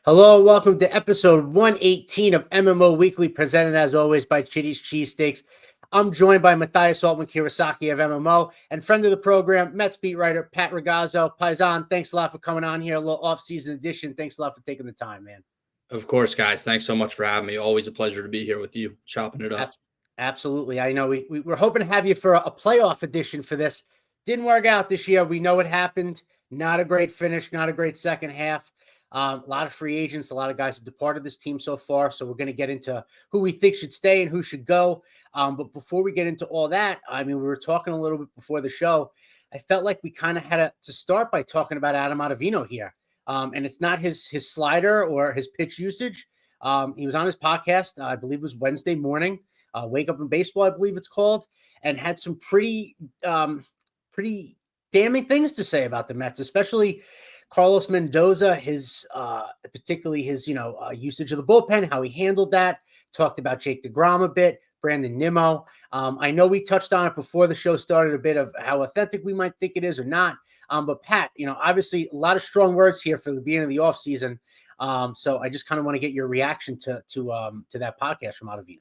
Hello and welcome to episode 118 of MMO Weekly, presented as always by Chitty's Cheesesteaks. I'm joined by Mathias Kirasaki of MMO and friend of the program, Mets beat writer Pat Ragazzo. Paisan, thanks a lot for coming on here. A little off-season edition. Thanks a lot for taking the time, man. Of course, guys. Thanks so much for having me. Always a pleasure to be here with you, chopping it up. Absolutely. I know we were hoping to have you for a playoff edition for this. Didn't work out this year. We know what happened. Not a great finish, not a great second half. A lot of free agents, a lot of guys have departed this team so far. So we're going to get into who we think should stay and who should go. But before we get into all that, I mean, we were talking a little bit before the show. I felt like we kind of had to start by talking about Adam Ottavino here. And it's not his slider or his pitch usage. He was on his podcast, I believe it was Wednesday morning, Wake Up in Baseball, I believe it's called, and had some pretty damning things to say about the Mets, especially Carlos Mendoza, particularly his usage of the bullpen, how he handled that. Talked about Jake DeGrom a bit, Brandon Nimmo. I know we touched on it before the show started, a bit of how authentic we might think it is or not. But Pat, obviously a lot of strong words here for the beginning of the offseason. So I just kind of want to get your reaction to that podcast from Ottavino.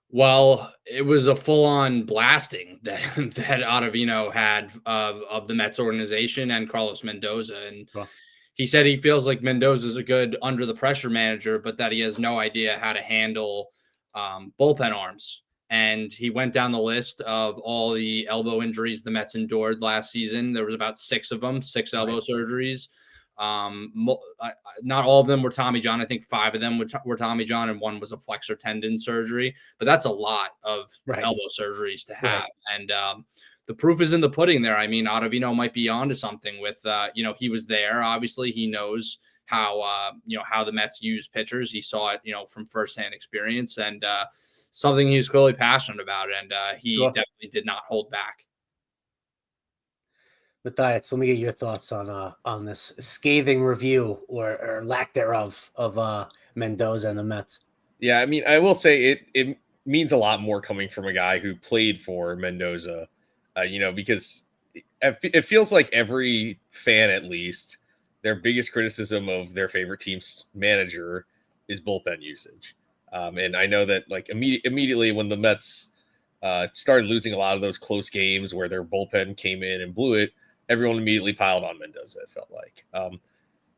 Well, it was a full-on blasting that Ottavino had of the Mets organization and Carlos Mendoza. And he said he feels like Mendoza is a good under-the-pressure manager, but that he has no idea how to handle bullpen arms. And he went down the list of all the elbow injuries the Mets endured last season. There was about 6 of them, 6 elbow surgeries. Not all of them were Tommy John. I think 5 of them were Tommy John, and 1 was a flexor tendon surgery. But that's a lot of elbow surgeries to have. And the proof is in the pudding there. I mean, Ottavino might be onto something with, he was there. Obviously, he knows how the Mets use pitchers. He saw it, from firsthand experience, and something he's clearly passionate about. And he definitely did not hold back. Mathias, let me get your thoughts on this scathing review or lack thereof of Mendoza and the Mets. Yeah, I mean, I will say it means a lot more coming from a guy who played for Mendoza, because it feels like every fan, at least, their biggest criticism of their favorite team's manager is bullpen usage. And I know that like immediately when the Mets started losing a lot of those close games where their bullpen came in and blew it, everyone immediately piled on Mendoza, it felt like.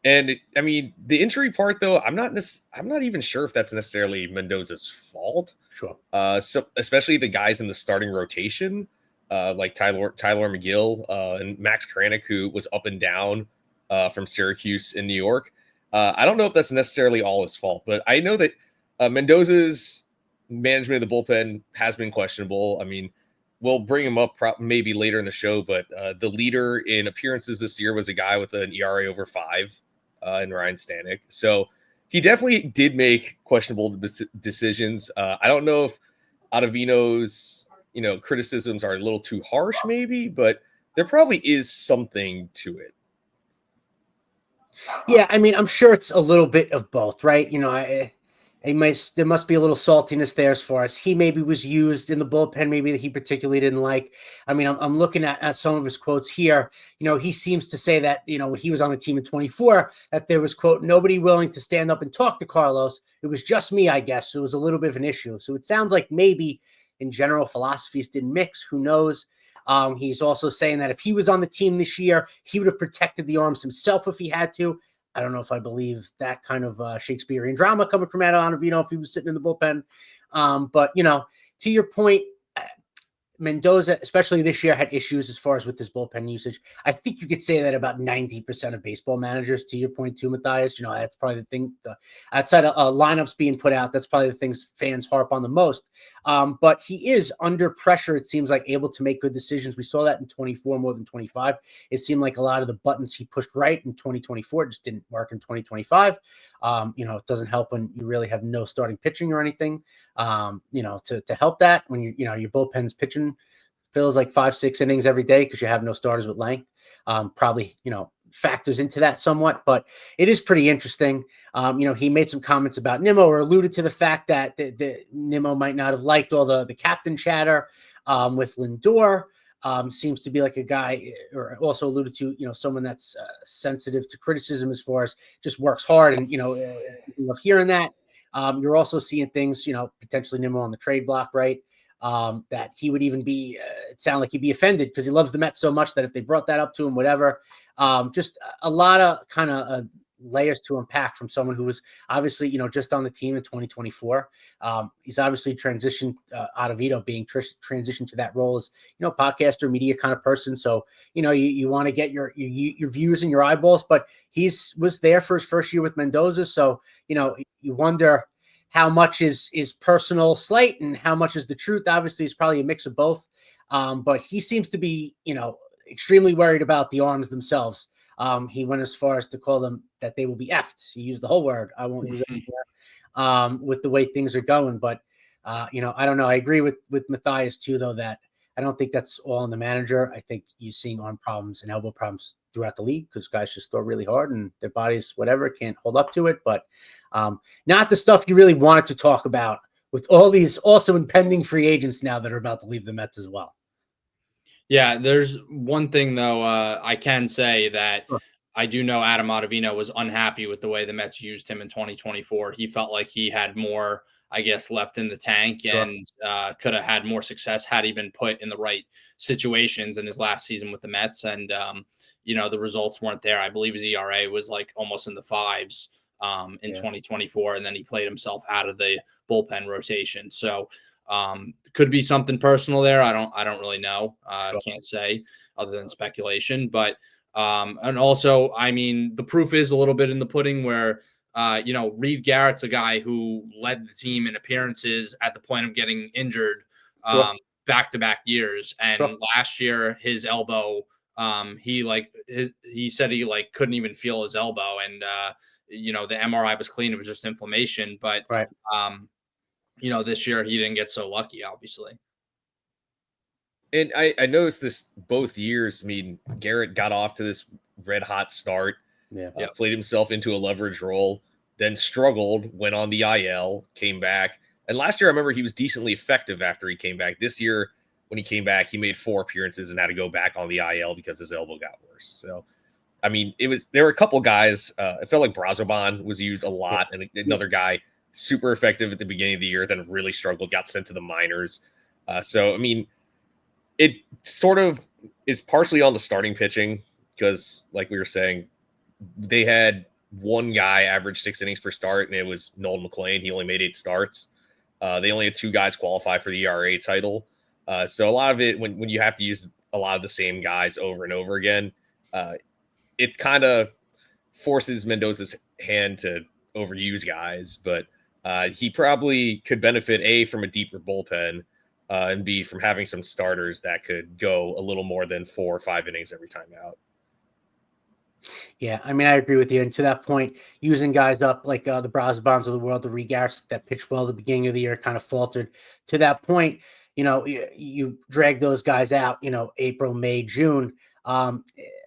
The injury part, though, I'm not even sure if that's necessarily Mendoza's fault. Sure. So especially the guys in the starting rotation, like Tyler McGill and Max Kranick, who was up and down from Syracuse in New York. I don't know if that's necessarily all his fault, but I know that Mendoza's management of the bullpen has been questionable. I mean, we'll bring him up maybe later in the show, but the leader in appearances this year was a guy with an ERA over 5 in Ryan Stanek. So he definitely did make questionable decisions. I don't know if Ottavino's, criticisms are a little too harsh maybe, but there probably is something to it. Yeah, I mean, I'm sure it's a little bit of both, right? There must be a little saltiness there as far as he maybe was used in the bullpen, maybe that he particularly didn't like. I mean, I'm looking at some of his quotes here. He seems to say that, when he was on the team in 24, that there was, quote, nobody willing to stand up and talk to Carlos. It was just me, I guess. So it was a little bit of an issue. So it sounds like maybe in general philosophies didn't mix. Who knows? He's also saying that if he was on the team this year, he would have protected the arms himself if he had to. I don't know if I believe that kind of Shakespearean drama coming from Adam Ottavino if he was sitting in the bullpen. But, to your point, Mendoza, especially this year, had issues as far as with his bullpen usage. I think you could say that about 90% of baseball managers, to your point too, Mathias. That's probably the thing, outside of lineups being put out, that's probably the things fans harp on the most. But he is under pressure, it seems like, able to make good decisions. We saw that in 24 more than 25. It seemed like a lot of the buttons he pushed right in 2024 just didn't work in 2025. It doesn't help when you really have no starting pitching or anything, to help that when your bullpen's pitching feels like 5-6 innings every day because you have no starters with length. Probably, factors into that somewhat, but it is pretty interesting. He made some comments about Nimmo or alluded to the fact that the Nimmo might not have liked all the captain chatter with Lindor. seems to be like a guy, or also alluded to, someone that's sensitive to criticism as far as just works hard. And, of hearing that, you're also seeing things, potentially Nimmo on the trade block, right? That he would even be, it sounded like he'd be offended because he loves the Mets so much that if they brought that up to him, whatever, just a lot of kind of layers to unpack from someone who was obviously, just on the team in 2024. He's obviously transitioned, Ottavino being transitioned to that role as, podcaster, media kind of person. So, you want to get your views and your eyeballs, but was there for his first year with Mendoza. So, you wonder how much is personal slight and how much is the truth. Obviously, it's probably a mix of both. But he seems to be, extremely worried about the arms themselves. He went as far as to call them that they will be effed. He used the whole word. I won't use it with the way things are going. But, I don't know. I agree with Mathias too, though, that I don't think that's all on the manager. I think you're seeing arm problems and elbow problems throughout the league because guys just throw really hard and their bodies, whatever, can't hold up to it. But not the stuff you really wanted to talk about with all these also impending free agents now that are about to leave the Mets as well. Yeah, there's one thing, though, I can say that I do know Adam Ottavino was unhappy with the way the Mets used him in 2024. He felt like he had more, I guess, left in the tank and could have had more success had he been put in the right situations in his last season with the Mets. And, the results weren't there. I believe his ERA was like almost in the fives in 2024. And then he played himself out of the bullpen rotation. So, could be something personal there. I don't really know. I can't say other than speculation, but, and also, I mean, the proof is a little bit in the pudding where, Reed Garrett's a guy who led the team in appearances at the point of getting injured, back-to-back years. And last year, his elbow, he said he couldn't even feel his elbow. And, the MRI was clean. It was just inflammation, but, this year he didn't get so lucky, obviously. And I noticed this both years. I mean, Garrett got off to this red hot start, played himself into a leverage role, then struggled, went on the IL, came back. And last year, I remember he was decently effective after he came back. This year, when he came back, he made 4 appearances and had to go back on the IL because his elbow got worse. So, I mean, there were a couple guys. It felt like Brazoban was used a lot, and another guy super effective at the beginning of the year, then really struggled, got sent to the minors. So, I mean, it sort of is partially on the starting pitching because, like we were saying, they had one guy average 6 innings per start, and it was Nolan McLean. He only made 8 starts. They only had 2 guys qualify for the ERA title. So a lot of it, when you have to use a lot of the same guys over and over again, it kind of forces Mendoza's hand to overuse guys. But he probably could benefit, A, from a deeper bullpen, and B, from having some starters that could go a little more than 4 or 5 innings every time out. Yeah, I mean, I agree with you. And to that point, using guys up like the Brasbons of the world, the Regards that pitched well at the beginning of the year kind of faltered. To that point, you drag those guys out, April, May, June.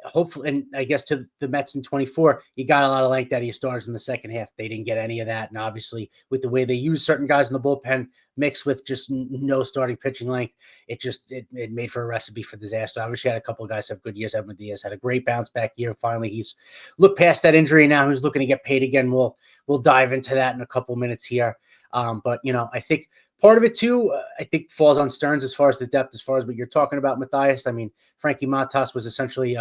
Hopefully, and I guess to the Mets in 24, you got a lot of length out of your starters in the second half. They didn't get any of that. And obviously, with the way they use certain guys in the bullpen mixed with just no starting pitching length, it made for a recipe for disaster. Obviously, had a couple of guys have good years. Edwin Diaz had a great bounce back year. Finally, he's looked past that injury. Now he's looking to get paid again. We'll dive into that in a couple minutes here. But, I think part of it, too, I think falls on Stearns as far as the depth, as far as what you're talking about, Mathias. I mean, Frankie Montas was essentially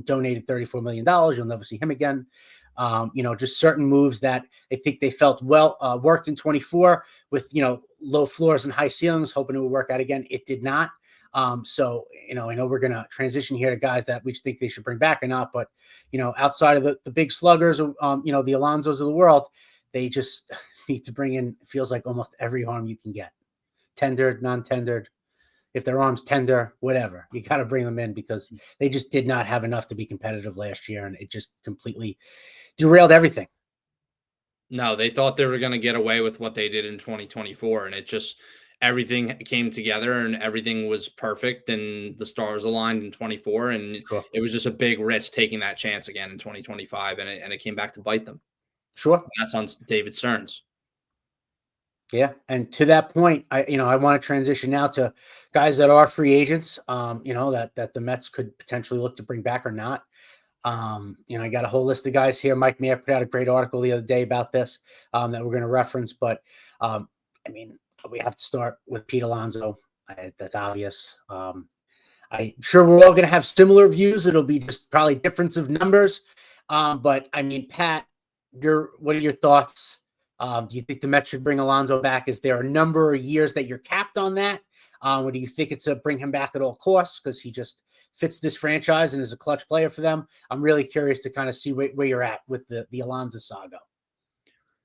donated $34 million. You'll never see him again. Just certain moves that I think they felt worked in 24 with, low floors and high ceilings, hoping it would work out again. It did not. So, I know we're going to transition here to guys that we think they should bring back or not, but, outside of the big sluggers, the Alonsos of the world, they just need to bring in, feels like almost every arm you can get. Tendered, non-tendered. If their arm's tender, whatever, you got to bring them in because they just did not have enough to be competitive last year, and it just completely derailed everything. No, they thought they were going to get away with what they did in 2024, and it just everything came together and everything was perfect, and the stars aligned in 24, and it was just a big risk taking that chance again in 2025, and it came back to bite them. Sure, and that's on David Stearns. Yeah, and to that point, I want to transition now to guys that are free agents. That the Mets could potentially look to bring back or not. I got a whole list of guys here. Mike Mayer put out a great article the other day about this that we're going to reference. But we have to start with Pete Alonso. That's obvious. I'm sure we're all going to have similar views. It'll be just probably difference of numbers. But I mean, Pat, what are your thoughts? Do you think the Mets should bring Alonso back? Is there a number of years that you're capped on that? Or do you think it's a bring him back at all costs because he just fits this franchise and is a clutch player for them? I'm really curious to kind of see where you're at with the Alonso saga.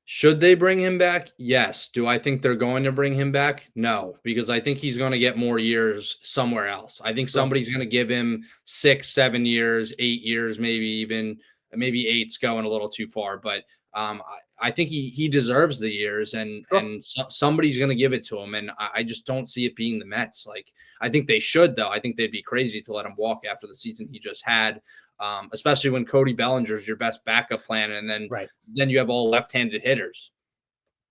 Should they bring him back? Yes. Do I think they're going to bring him back? No, because I think he's going to get more years somewhere else. I think somebody's going to give him 6, 7 years, 8 years, maybe eight's going a little too far, but I think he deserves the years, and somebody's going to give it to him, and I just don't see it being the Mets. Like, I think they should, though. I think they'd be crazy to let him walk after the season he just had, especially when Cody Bellinger's your best backup plan, and then you have all left-handed hitters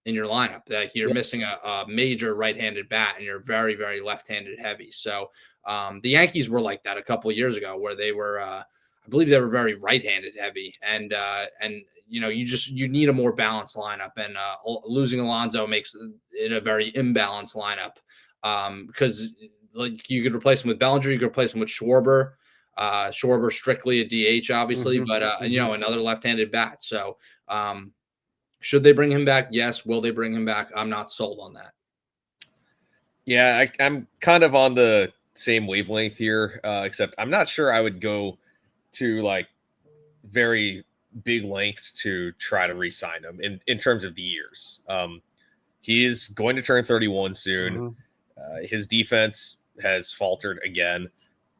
in your lineup. Like, you're missing a major right-handed bat, and you're very, very left-handed heavy. So the Yankees were like that a couple of years ago, where they were I believe they were very right-handed heavy, and you need a more balanced lineup, and losing Alonso makes it a very imbalanced lineup, because like you could replace him with Bellinger, you could replace him with Schwarber. Schwarber strictly a DH, obviously, but another left-handed bat. So should they bring him back? Yes. Will they bring him back? I'm not sold on that. Yeah, I'm kind of on the same wavelength here, except I'm not sure I would go to like very big lengths to try to re-sign him in terms of the years. He is going to turn 31 soon. His defense has faltered again,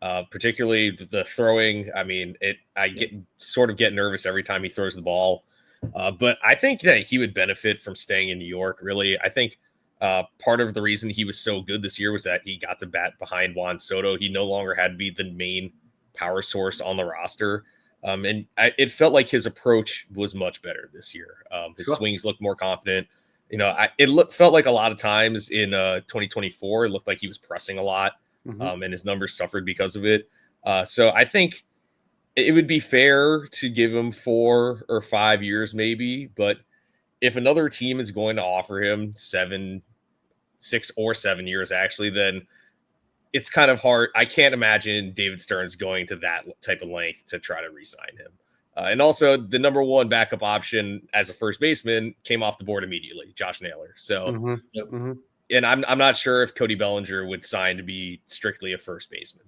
particularly the throwing. I mean, I get nervous every time he throws the ball. But I think that he would benefit from staying in New York. Really, I think part of the reason he was so good this year was that he got to bat behind Juan Soto. He no longer had to be the main power source on the roster. It felt like his approach was much better this year. His swings looked more confident. Felt like a lot of times in 2024, it looked like he was pressing a lot, and his numbers suffered because of it. So I think it would be fair to give him 4 or 5 years maybe, but if another team is going to offer him 6 or 7 years actually, then it's kind of hard. I can't imagine David Stearns going to that type of length to try to re-sign him. And also the number one backup option as a first baseman came off the board immediately, Josh Naylor. So, and I'm not sure if Cody Bellinger would sign to be strictly a first baseman.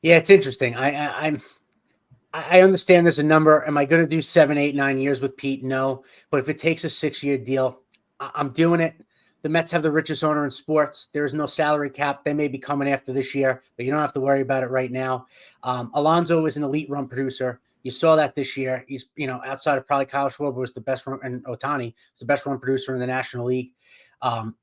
Yeah, it's interesting. I understand there's a number. Am I going to do 7, 8, 9 years with Pete? No. But if it takes a 6-year deal, I'm doing it. The Mets have the richest owner in sports. There's no salary cap. They may be coming after this year, but you don't have to worry about it right now. Alonso is an elite run producer. You saw that this year. He's, outside of probably Kyle Schwarber was the best run, and Ohtani is the best run producer in the National League.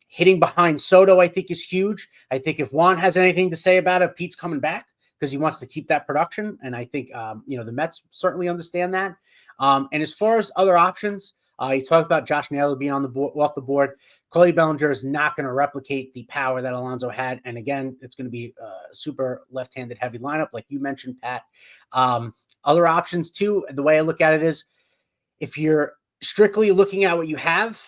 Hitting behind Soto, I think, is huge. I think if Juan has anything to say about it, Pete's coming back because he wants to keep that production. And I think, the Mets certainly understand that. And as far as other options, you talked about Josh Naylor being off the board. Cody Bellinger is not going to replicate the power that Alonso had. And again, it's going to be a super left-handed heavy lineup, like you mentioned, Pat. Other options, too, the way I look at it is if you're strictly looking at what you have,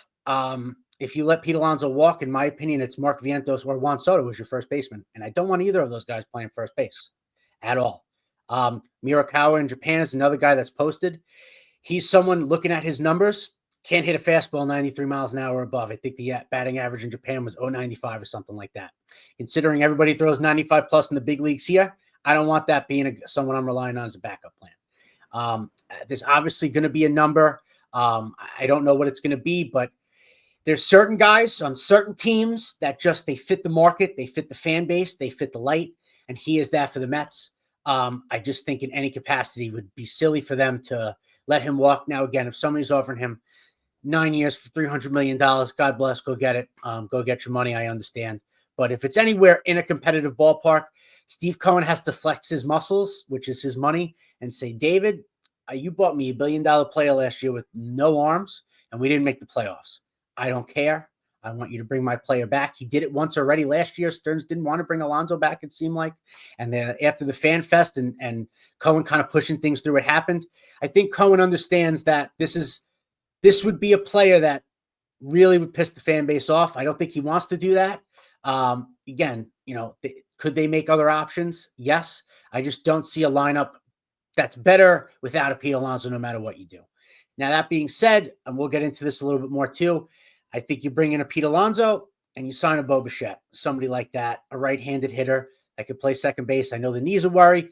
if you let Pete Alonso walk, in my opinion, it's Mark Vientos or Juan Soto as your first baseman. And I don't want either of those guys playing first base at all. Mirakawa in Japan is another guy that's posted. He's someone looking at his numbers. Can't hit a fastball 93 miles an hour above. I think the batting average in Japan was 0.95 or something like that. Considering everybody throws 95 plus in the big leagues here, I don't want that being someone I'm relying on as a backup plan. There's obviously going to be a number. I don't know what it's going to be, but there's certain guys on certain teams that they fit the market, they fit the fan base, they fit the light, and he is that for the Mets. I just think in any capacity it would be silly for them to let him walk. Now, again, if somebody's offering him 9 years for $300 million, God bless, go get it. Go get your money. I understand. But if it's anywhere in a competitive ballpark, Steve Cohen has to flex his muscles, which is his money, and say, David, you bought me $1 billion player last year with no arms, and we didn't make the playoffs. I don't care. I want you to bring my player back. He did it once already last year. Stearns didn't want to bring Alonso back, it seemed like. And then after the fan fest and Cohen kind of pushing things through, it happened. I think Cohen understands that this would be a player that really would piss the fan base off. I don't think he wants to do that. Again, could they make other options? Yes. I just don't see a lineup that's better without a Pete Alonso, no matter what you do. Now, that being said, and we'll get into this a little bit more too, I think you bring in a Pete Alonso and you sign a Bo Bichette, somebody like that, a right-handed hitter that could play second base. I know the knees are worry.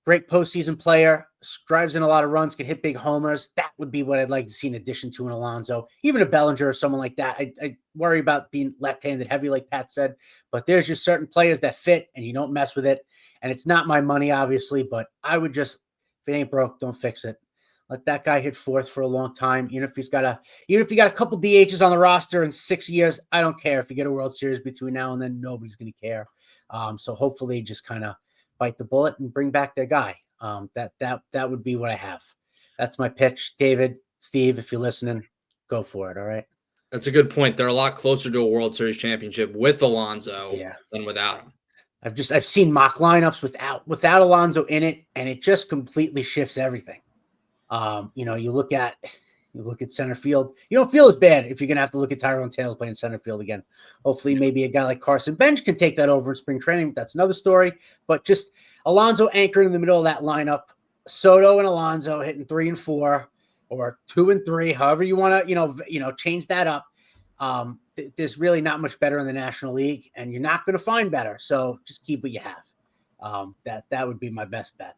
Great postseason player, drives in a lot of runs, can hit big homers. That would be what I'd like to see in addition to an Alonso, even a Bellinger or someone like that. I worry about being left-handed heavy, like Pat said, but there's just certain players that fit and you don't mess with it. And it's not my money, obviously, but I would just, if it ain't broke, don't fix it. Let that guy hit fourth for a long time. Even if you got a couple DHs on the roster in 6 years, I don't care. If you get a World Series between now and then, nobody's going to care. So hopefully they just kind of bite the bullet and bring back their guy. That would be what I have. That's my pitch. David, Steve, if you're listening, go for it. All right. That's a good point. They're a lot closer to a World Series championship with Alonso than without him. I've seen mock lineups without Alonso in it, and it just completely shifts everything. You look at center field. You don't feel as bad if you're going to have to look at Tyrone Taylor playing center field again. Hopefully maybe a guy like Carson Bench can take that over in spring training. That's another story. But just Alonso anchoring in the middle of that lineup, Soto and Alonso hitting 3 and 4 or 2 and 3, however you want to, change that up. There's really not much better in the National League, and you're not going to find better. So just keep what you have. That would be my best bet.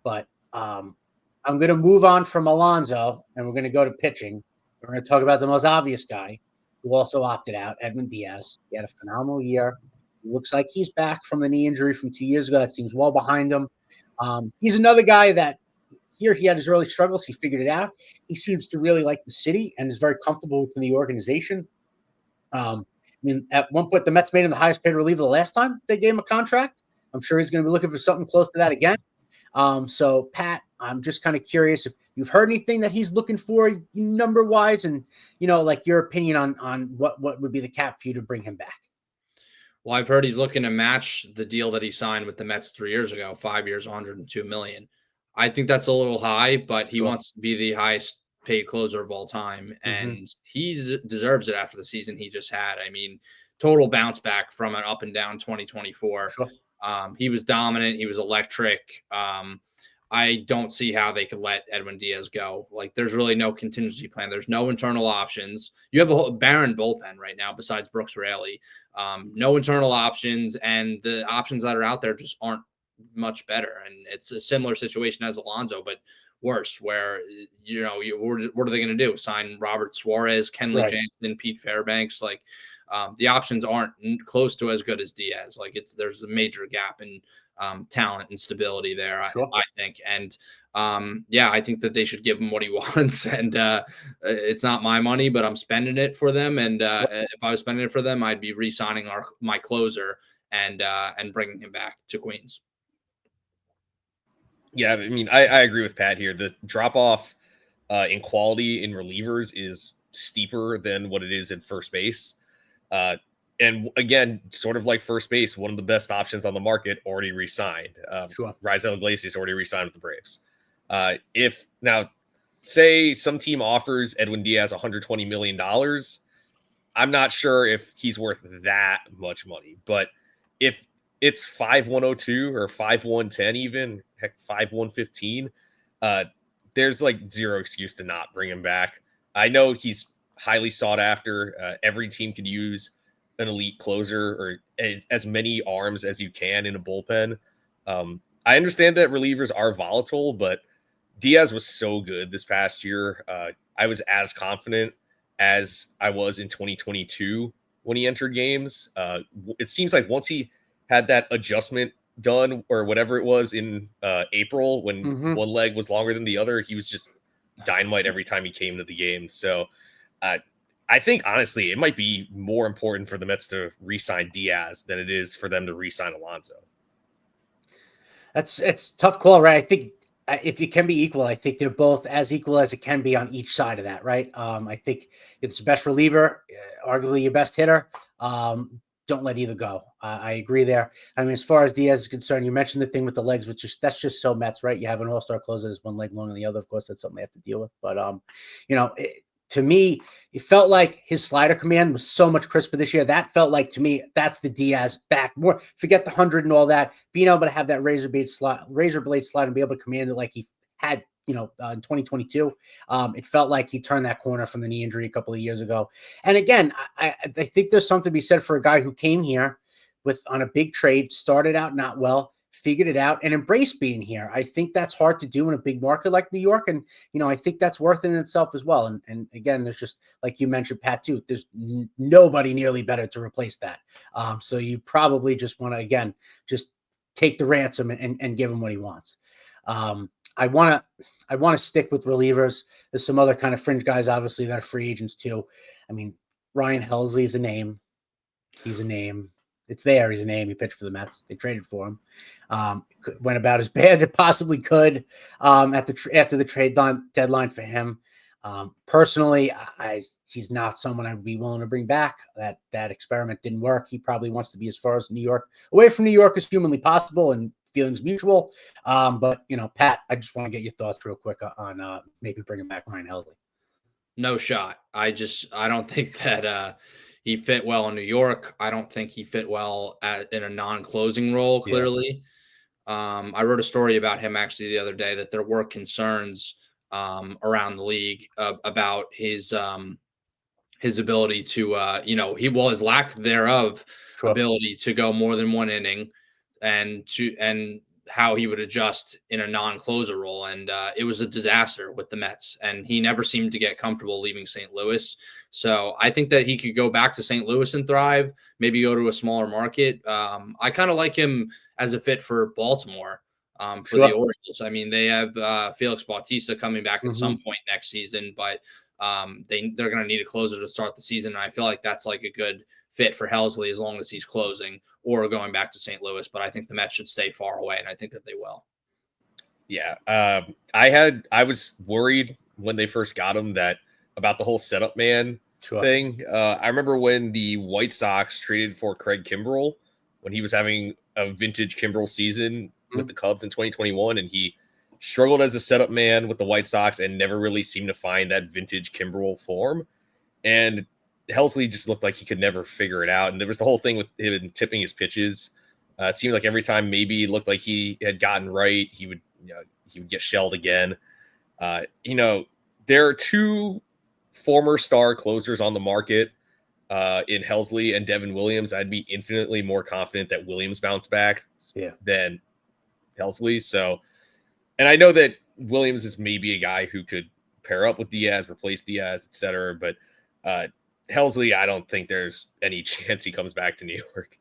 But I'm going to move on from Alonso, and we're going to go to pitching. We're going to talk about the most obvious guy who also opted out, Edwin Diaz. He had a phenomenal year. It looks like he's back from the knee injury from 2 years ago. That seems well behind him. He's another guy that here he had his early struggles. He figured it out. He seems to really like the city and is very comfortable within the organization. At one point, the Mets made him the highest paid reliever the last time they gave him a contract. I'm sure he's going to be looking for something close to that again. So, Pat, I'm just kind of curious if you've heard anything that he's looking for number-wise and, like your opinion on what would be the cap for you to bring him back. Well, I've heard he's looking to match the deal that he signed with the Mets 3 years ago, 5 years, $102 million. I think that's a little high, but he wants to be the highest paid closer of all time, and he deserves it after the season he just had. I mean, total bounce back from an up and down 2024. Sure. He was dominant. He was electric. I don't see how they could let Edwin Diaz go. Like, there's really no contingency plan. There's no internal options. You have a whole barren bullpen right now besides Brooks Raley. No internal options, and the options that are out there just aren't much better. And it's a similar situation as Alonso, but worse, where, what are they going to do? Sign Robert Suarez, Kenley Jansen, Pete Fairbanks? Like, the options aren't close to as good as Diaz. Like, there's a major gap in talent and stability there, I think. And I think that they should give him what he wants. And it's not my money, but I'm spending it for them. And if I was spending it for them, I'd be re-signing my closer and bringing him back to Queens. Yeah, I mean, I agree with Pat here. The drop-off in quality in relievers is steeper than what it is in first base. And again, sort of like first base, one of the best options on the market already re-signed. Raisel Iglesias already re-signed with the Braves. If now, say some team offers Edwin Diaz $120 million, I'm not sure if he's worth that much money. But if it's 5,102 or 5,110, even heck 5,115, there's like zero excuse to not bring him back. I know he's highly sought after. Every team could use an elite closer or as many arms as you can in a bullpen. I understand that relievers are volatile, but Diaz was so good this past year. I was as confident as I was in 2022 when he entered games. It seems like once he had that adjustment done or whatever it was in April when one leg was longer than the other, he was just dynamite every time he came to the game. So I think, honestly, it might be more important for the Mets to re-sign Diaz than it is for them to re-sign Alonso. It's a tough call, right? I think if it can be equal, I think they're both as equal as it can be on each side of that, right? I think it's the best reliever, arguably your best hitter. Don't let either go. I agree there. I mean, as far as Diaz is concerned, you mentioned the thing with the legs, which that's just so Mets, right? You have an all-star closer that's one leg longer than the other. Of course, that's something they have to deal with. But to me, it felt like his slider command was so much crisper this year. That felt like, to me, that's the Diaz back. More forget the 100 and all that. Being able to have that razor blade slide and be able to command it like he had, in 2022. It felt like he turned that corner from the knee injury a couple of years ago. And again, I think there's something to be said for a guy who came here on a big trade, started out not well, figured it out, and embraced being here. I think that's hard to do in a big market like New York. And, I think that's worth it in itself as well. And again, there's just, like you mentioned, Pat, too, there's nobody nearly better to replace that. So you probably just want to, again, just take the ransom and give him what he wants. I want to stick with relievers. There's some other kind of fringe guys, obviously, that are free agents too. I mean, Ryan Helsley is a name. He's a name. It's there. He's a name. He pitched for the Mets. They traded for him. Went about as bad as it possibly could after the trade deadline for him. Personally, he's not someone I would be willing to bring back. That experiment didn't work. He probably wants to be as far as away from New York as humanly possible, and feelings mutual. But Pat, I just want to get your thoughts real quick on maybe bringing back Ryan Helsley. No shot. I don't think that he fit well in New York. I don't think he fit well in a non-closing role, clearly. Yeah. I wrote a story about him actually the other day that there were concerns around the league about his ability to, his lack thereof ability to go more than one inning and how he would adjust in a non-closer role. And it was a disaster with the Mets, and he never seemed to get comfortable leaving St. Louis. So I think that he could go back to St. Louis and thrive, maybe go to a smaller market. I kind of like him as a fit for Baltimore for the Orioles. I mean, they have Felix Bautista coming back at some point next season, but they're going to need a closer to start the season. And I feel like that's like a good fit for Helsley as long as he's closing or going back to St. Louis. But I think the Mets should stay far away, and I think that they will. Yeah. I was worried when they first got him about the whole setup man thing. I remember when the White Sox traded for Craig Kimbrell when he was having a vintage Kimbrell season with the Cubs in 2021, and he struggled as a setup man with the White Sox and never really seemed to find that vintage Kimbrell form. And Helsley just looked like he could never figure it out. And there was the whole thing with him tipping his pitches. It seemed like every time maybe it looked like he had gotten right, he would get shelled again. There are two former star closers on the market in Helsley and Devin Williams. I'd be infinitely more confident that Williams bounced back than Helsley. So, and I know that Williams is maybe a guy who could pair up with Diaz, replace Diaz, etc. But Helsley, I don't think there's any chance he comes back to New York.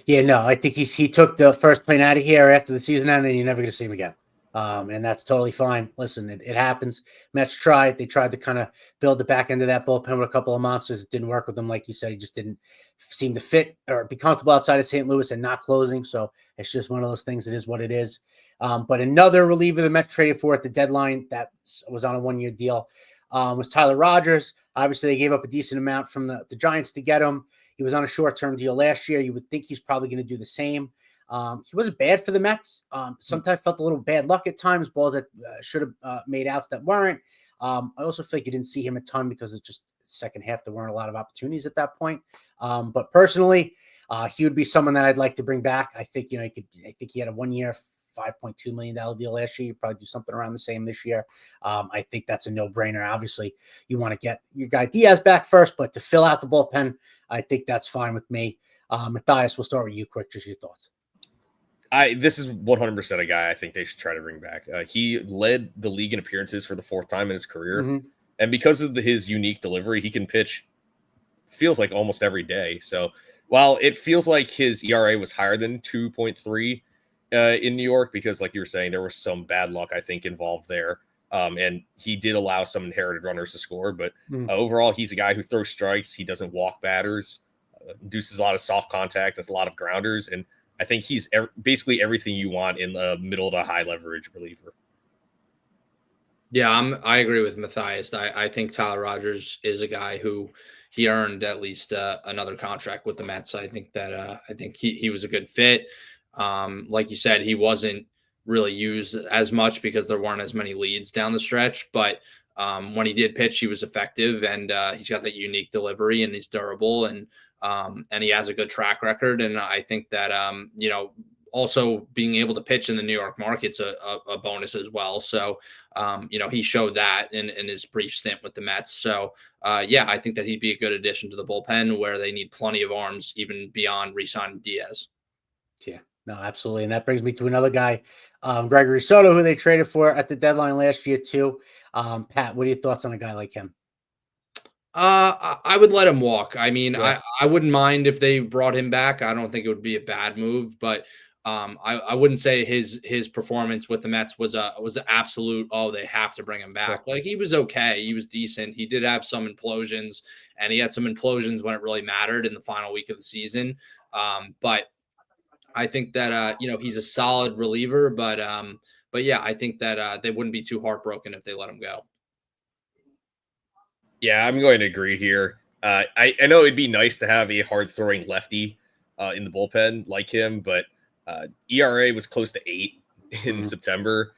Yeah, no, I think he took the first plane out of here after the season ended, and you're never going to see him again. And that's totally fine. Listen, it happens. Mets tried. They tried to kind of build the back end of that bullpen with a couple of monsters. It didn't work with them. Like you said, he just didn't seem to fit or be comfortable outside of St. Louis and not closing. So it's just one of those things. It is what it is. But another reliever the Mets traded for at the deadline that was on a one-year deal was Tyler Rogers. Obviously, they gave up a decent amount from the Giants to get him. He was on a short-term deal last year. You would think he's probably going to do the same. He wasn't bad for the Mets. Sometimes felt a little bad luck at times, balls that should have made outs that weren't. I also feel like you didn't see him a ton because it's just second half. There weren't a lot of opportunities at that point. But personally, he would be someone that I'd like to bring back. I think, I think he had a 1 year, $5.2 million deal last year. You probably do something around the same this year. I think that's a no-brainer. Obviously, you want to get your guy Diaz back first, but to fill out the bullpen, I think that's fine with me. Mathias, we'll start with you quick. Just your thoughts. This is 100% a guy I think they should try to bring back. He led the league in appearances for the fourth time in his career. And because of his unique delivery, he can pitch, feels like almost every day. So while it feels like his ERA was higher than 2.3 in New York, because like you were saying, there was some bad luck, I think, involved there. And he did allow some inherited runners to score. But overall, he's a guy who throws strikes. He doesn't walk batters, induces a lot of soft contact, does a lot of grounders. And I think he's basically everything you want in the middle to high leverage reliever. Yeah, I agree with Mathias. I think Tyler Rogers is a guy who he earned at least another contract with the Mets. I think that I think he was a good fit. Like you said, he wasn't really used as much because there weren't as many leads down the stretch. But when he did pitch, he was effective, and he's got that unique delivery, and he's durable, and he has a good track record. And I think that also being able to pitch in the New York market's a bonus as well. So, he showed that in his brief stint with the Mets. So, I think that he'd be a good addition to the bullpen where they need plenty of arms, even beyond re-signing Diaz. Yeah, no, absolutely. And that brings me to another guy, Gregory Soto, who they traded for at the deadline last year too. Pat, what are your thoughts on a guy like him? I would let him walk. I mean, Yeah. I wouldn't mind if they brought him back. I don't think it would be a bad move, but I wouldn't say his performance with the Mets was an absolute, oh, they have to bring him back. Sure. Like, he was okay. He was decent. He did have some implosions, and he had some implosions when it really mattered in the final week of the season. But I think that he's a solid reliever, but yeah, I think that they wouldn't be too heartbroken if they let him go. Yeah, I'm going to agree here. I know it'd be nice to have a hard throwing lefty in the bullpen like him, but ERA was close to 8 in September.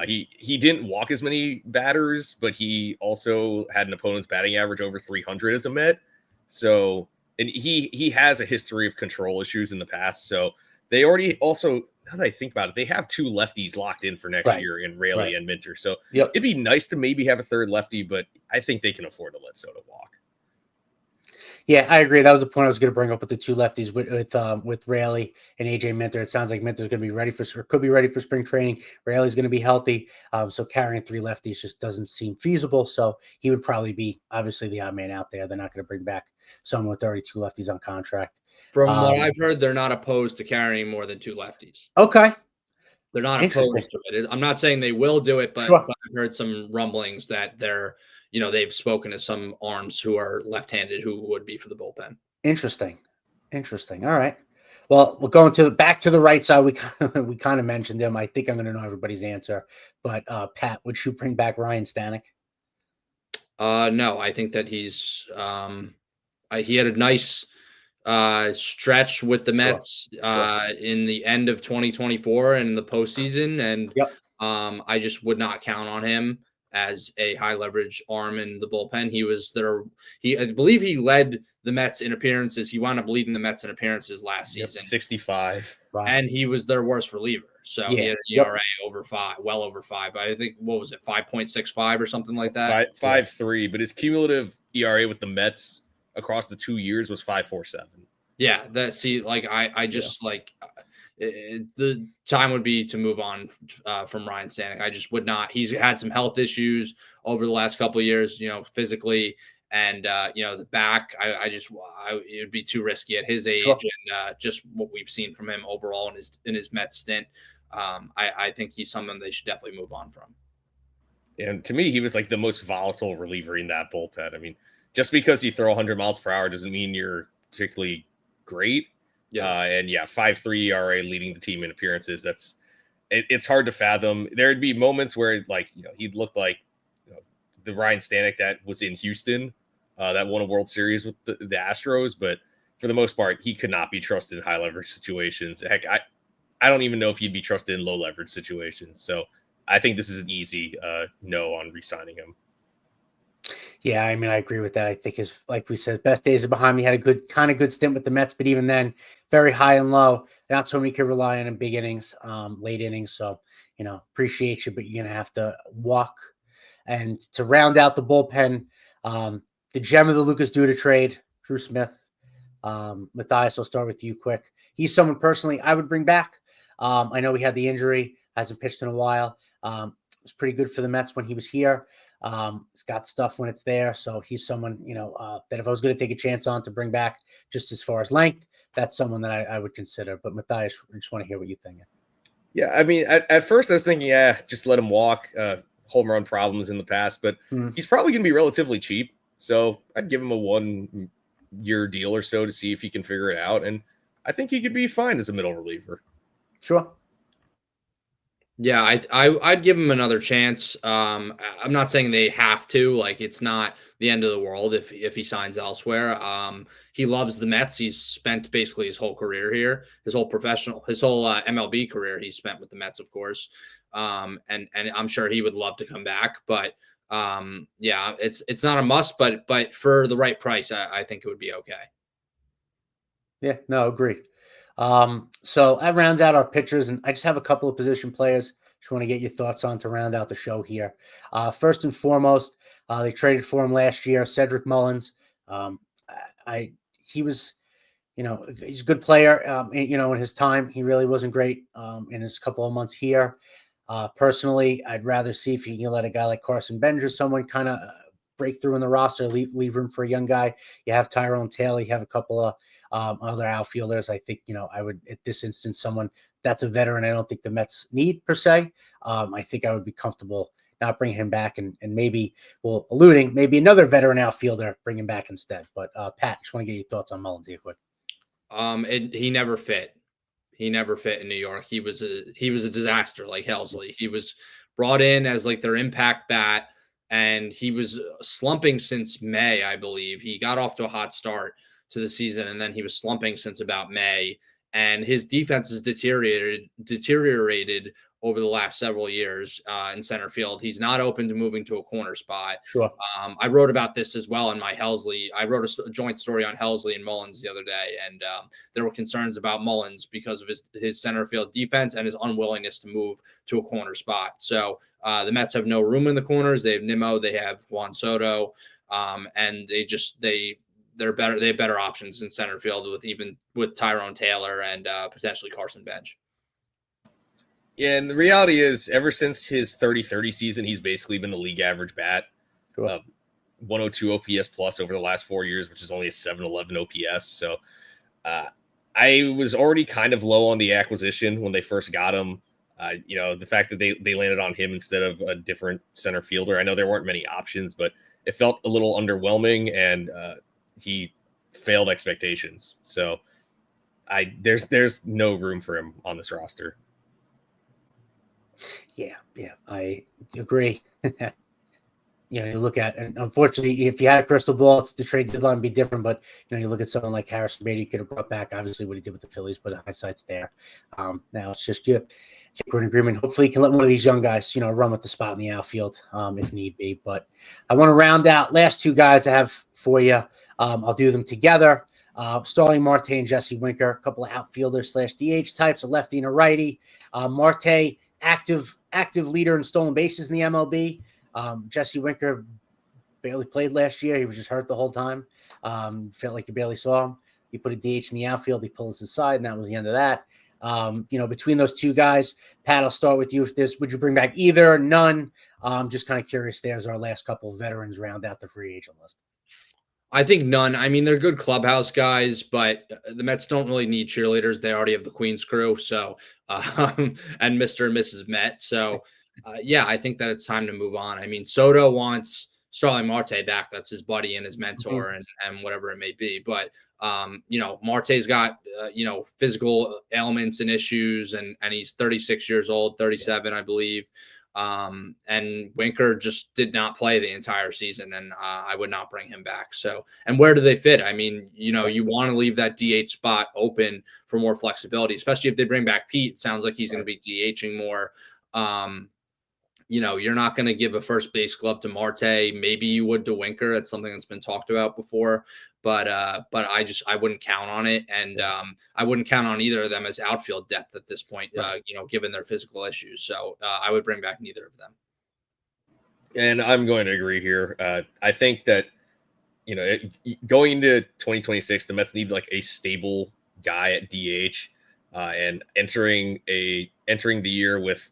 He didn't walk as many batters, but he also had an opponent's batting average over 300 as a Met. So, and he has a history of control issues in the past. So they already also, now that I think about it, they have 2 lefties locked in for next year in Raley and Minter. So it'd be nice to maybe have a third lefty, but I think they can afford to let Soto walk. Yeah, I agree. That was the point I was going to bring up with the 2 lefties with Raley and AJ Minter. It sounds like Minter's going to be ready could be ready for spring training. Raley's going to be healthy. So carrying 3 lefties just doesn't seem feasible. So he would probably be obviously the odd man out there. They're not going to bring back someone with 32 lefties on contract. From what I've heard, they're not opposed to carrying more than 2 lefties. Okay. They're not opposed to it. I'm not saying they will do it, but, but I've heard some rumblings that they've spoken to some arms who are left-handed who would be for the bullpen. Interesting. All right. Well, we're going back to the right side. We kind of mentioned him. I think I'm going to know everybody's answer. But Pat, would you bring back Ryan Stanek? No, I think that he had a nice stretch with the Mets in the end of 2024 and in the postseason, and I just would not count on him as a high leverage arm in the bullpen. He was there. I believe he led the Mets in appearances. He wound up leading the Mets in appearances last season, 65, and he was their worst reliever. So he had an ERA over 5, well over 5. I think, what was it, 5.65 or something like that? 5.3, but his cumulative ERA with the Mets across the 2 years was 5.47. Yeah, I just the time would be to move on from Ryan Stanek. I just would not. He's had some health issues over the last couple of years, physically, and the back. It would be too risky at his age, and just what we've seen from him overall in his Mets stint. I think he's someone they should definitely move on from. And to me, he was like the most volatile reliever in that bullpen. I mean, just because you throw 100 miles per hour doesn't mean you're particularly great. 5.3 ERA leading the team in appearances. It's hard to fathom. There'd be moments where he'd look like the Ryan Stanek that was in Houston that won a World Series with the Astros, but for the most part, he could not be trusted in high leverage situations. Heck, I don't even know if he'd be trusted in low leverage situations. So I think this is an easy no on re-signing him. Yeah, I mean, I agree with that. I think like we said, best days are behind me. Had a good stint with the Mets, but even then, very high and low. Not so many could rely on in big innings, late innings. So, appreciate you, but you're gonna have to walk. And to round out the bullpen, the gem of the Lucas Duda trade, Drew Smith. Mathias, I'll start with you quick. He's someone personally I would bring back. I know he had the injury, hasn't pitched in a while. It was pretty good for the Mets when he was here. It's got stuff when it's there. So he's someone, that if I was going to take a chance on to bring back just as far as length, that's someone that I would consider. But Mathias, I just want to hear what you think. Yeah, I mean, at first I was thinking, just let him walk. Home run problems in the past, but he's probably going to be relatively cheap. So I'd give him a 1-year deal or so to see if he can figure it out. And I think he could be fine as a middle reliever. Sure. Yeah, I'd give him another chance. I'm not saying they have to. Like, it's not the end of the world if he signs elsewhere. He loves the Mets. He's spent basically his whole career here, his whole MLB career he spent with the Mets, of course. And I'm sure he would love to come back. But yeah, it's not a must. But for the right price, I think it would be okay. Yeah, no, agreed. So that rounds out our pitchers, and I just have a couple of position players. Just want to get your thoughts on to round out the show here. First and foremost, they traded for him last year, Cedric Mullins. He was, he's a good player. In his time, he really wasn't great in his couple of months here. Personally, I'd rather see if you can let a guy like Carson Benj or someone kind of break through in the roster, leave room for a young guy. You have Tyrone Taylor, you have a couple of other outfielders. I think, I would, at this instance, someone that's a veteran I don't think the Mets need per se. I think I would be comfortable not bringing him back and maybe, maybe another veteran outfielder, bring him back instead. But Pat, just want to get your thoughts on Mullins here quick. He never fit. He never fit in New York. He was a disaster, like Helsley. He was brought in as like their impact bat, and he was slumping since May, I believe. He got off to a hot start to the season, and then he was slumping since about May. And his defense has deteriorated over the last several years in center field. He's not open to moving to a corner spot. Sure. I wrote about this as well in my Helsley. I wrote a joint story on Helsley and Mullins the other day, and there were concerns about Mullins because of his center field defense and his unwillingness to move to a corner spot. So the Mets have no room in the corners. They have Nimmo, they have Juan Soto, and they're better. They have better options in center field with Tyrone Taylor and potentially Carson Benj. Yeah, and the reality is, ever since his 30-30 season, he's basically been the league average bat. Sure. 102 OPS plus over the last 4 years, which is only a 711 OPS. So I was already kind of low on the acquisition when they first got him. The fact that they landed on him instead of a different center fielder. I know there weren't many options, but it felt a little underwhelming, and he failed expectations. So there's no room for him on this roster. Yeah, I agree. You look at, and unfortunately, if you had a crystal ball, it's the trade deadline would be different. But you look at someone like Harrison Bader, could have brought back obviously what he did with the Phillies, but hindsight's there. Now it's just I think we're in agreement. Hopefully, he can let one of these young guys, run with the spot in the outfield if need be. But I want to round out last two guys I have for you. I'll do them together. Starling Marte and Jesse Winker, a couple of outfielders / DH types, a lefty and a righty. Marte, active leader in stolen bases in the MLB. Jesse Winker barely played last year. He was just hurt the whole time. Felt like you barely saw him. You put a DH in the outfield, he pulls his side, and that was the end of that. Between those two guys, Pat, I'll start with you. Would you bring back either? None? Just kind of curious. There's our last couple of veterans round out the free agent list. I think none. I mean, they're good clubhouse guys, but the Mets don't really need cheerleaders. They already have the Queen's crew, so and Mr. and Mrs. Met. So, I think that it's time to move on. I mean, Soto wants Starling Marte back. That's his buddy and his mentor, and whatever it may be. But Marte's got physical ailments and issues, and he's 36 years old, 37, I believe. And Winker just did not play the entire season, and I would not bring him back. So, and where do they fit? I mean, you want to leave that DH spot open for more flexibility, especially if they bring back Pete. It sounds like he's going to be DHing more. You're not going to give a first base glove to Marte. Maybe you would to Winker. That's something that's been talked about before, but I wouldn't count on it. And I wouldn't count on either of them as outfield depth at this point, given their physical issues. So I would bring back neither of them. And I'm going to agree here. I think that, going into 2026, the Mets need like a stable guy at DH, and entering the year with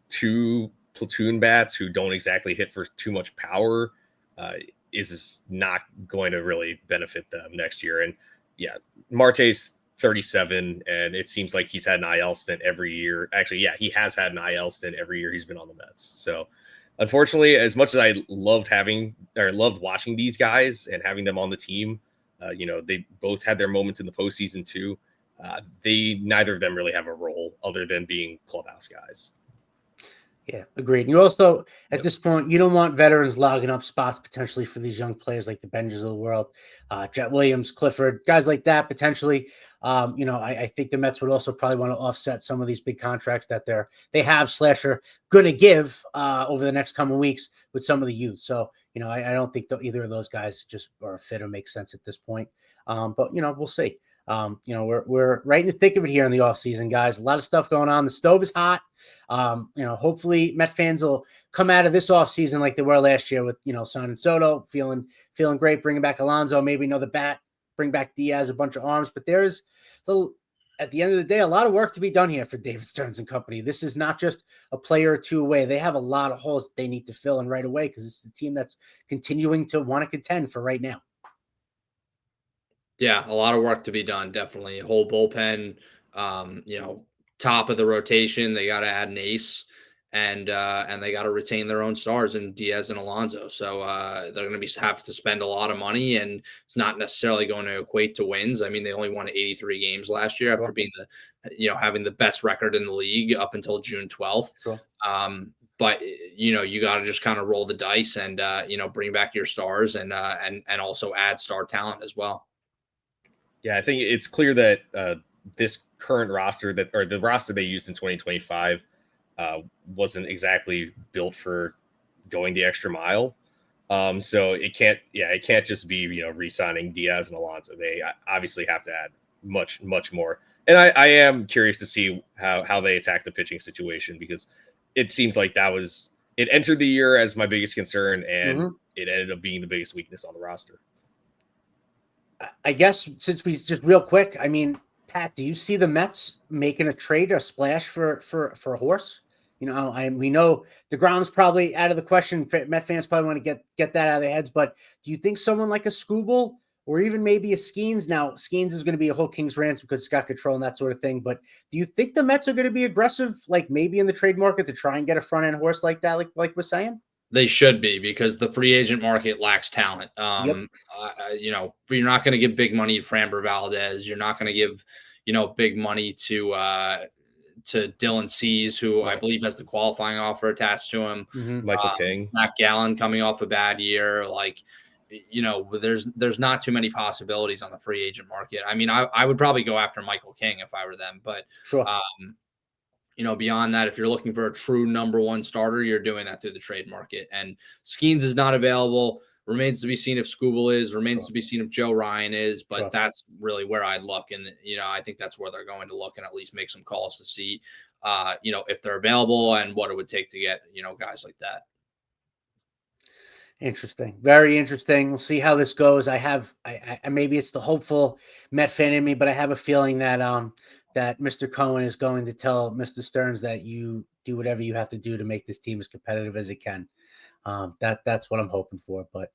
two platoon bats who don't exactly hit for too much power is not going to really benefit them next year. And Marte's 37, and it seems like he's had an IL stint every year. Actually, he has had an IL stint every year he's been on the Mets. So unfortunately, as much as I loved watching these guys and having them on the team, they both had their moments in the postseason too. Neither of them really have a role other than being clubhouse guys. Yeah, agreed. You also, at this point, you don't want veterans logging up spots potentially for these young players like the Benjis of the world, Jet Williams, Clifford, guys like that potentially. I think the Mets would also probably want to offset some of these big contracts that they have / are going to give over the next coming weeks with some of the youth. So, I don't think either of those guys just are a fit or make sense at this point. But we'll see. We're right in the thick of it here in the offseason, guys. A lot of stuff going on. The stove is hot. Hopefully Met fans will come out of this offseason like they were last year with, signing Soto, feeling great, bringing back Alonso, maybe another bat, bring back Diaz, a bunch of arms. But at the end of the day, a lot of work to be done here for David Stearns and company. This is not just a player or two away. They have a lot of holes that they need to fill in right away because this is a team that's continuing to want to contend for right now. Yeah, a lot of work to be done. Definitely, whole bullpen. Top of the rotation. They got to add an ace, and they got to retain their own stars in Diaz and Alonso. So they're going to have to spend a lot of money, and it's not necessarily going to equate to wins. I mean, they only won 83 games last year after being having the best record in the league up until June 12th. Sure. But you got to just kind of roll the dice and bring back your stars and also add star talent as well. Yeah, I think it's clear that this current roster the roster they used in 2025 wasn't exactly built for going the extra mile. So it can't just be, re-signing Diaz and Alonso. They obviously have to add much, much more. And I am curious to see how they attack the pitching situation, because it seems like it entered the year as my biggest concern, and it ended up being the biggest weakness on the roster. I guess since we just real quick, I mean, Pat, do you see the Mets making a trade or a splash for a horse? We know DeGrom's probably out of the question. Met fans probably want to get that out of their heads. But do you think someone like a Skubal or even maybe a Skeens? Now, Skeens is going to be a whole king's ransom because it's got control and that sort of thing. But do you think the Mets are going to be aggressive, like maybe in the trade market, to try and get a front end horse like that, like we're saying? They should be, because the free agent market lacks talent. Yep. You're not going to give big money to Framber Valdez. You're not going to give, big money to Dylan Cease, who I believe has the qualifying offer attached to him. Michael King, Matt Gallen coming off a bad year. There's not too many possibilities on the free agent market. I mean, I would probably go after Michael King if I were them, but sure. Beyond that, if you're looking for a true number one starter, you're doing that through the trade market. And Skeens is not available. Remains to be seen if Skubal is. Remains to be seen if Joe Ryan is. But that's really where I'd look. And, I think that's where they're going to look and at least make some calls to see, if they're available and what it would take to get, guys like that. Interesting. Very interesting. We'll see how this goes. I maybe it's the hopeful Met fan in me, but I have a feeling that that Mr. Cohen is going to tell Mr. Stearns that you do whatever you have to do to make this team as competitive as it can. That's what I'm hoping for. But,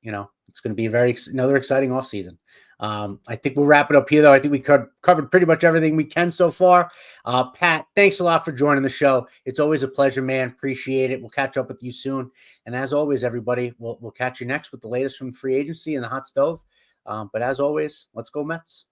it's going to be another exciting offseason. I think we'll wrap it up here, though. I think we covered pretty much everything we can so far. Pat, thanks a lot for joining the show. It's always a pleasure, man. Appreciate it. We'll catch up with you soon. And as always, everybody, we'll catch you next with the latest from free agency and the hot stove. But as always, let's go Mets.